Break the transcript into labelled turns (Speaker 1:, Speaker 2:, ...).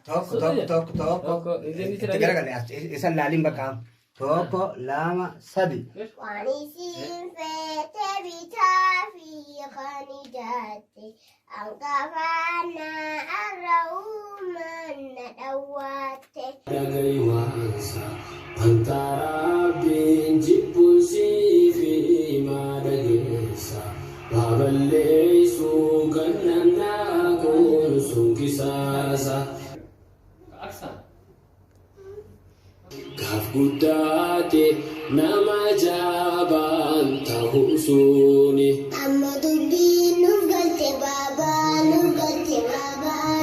Speaker 1: Tokko tokko tokko tokko. Tegara kali isa lalim bakam. Tokko lama sadi.
Speaker 2: Wanisin fete bitafi khanijati angkafana arauman nadawate.
Speaker 3: Dagai wansa antara binji pusi fi madagesa baballe sugananda kun sungkisasa. Gaf guddaate nama jabaan ta'uu suni.
Speaker 2: Amma dubbiin nuuf galte baabaa nuuf galte baabaa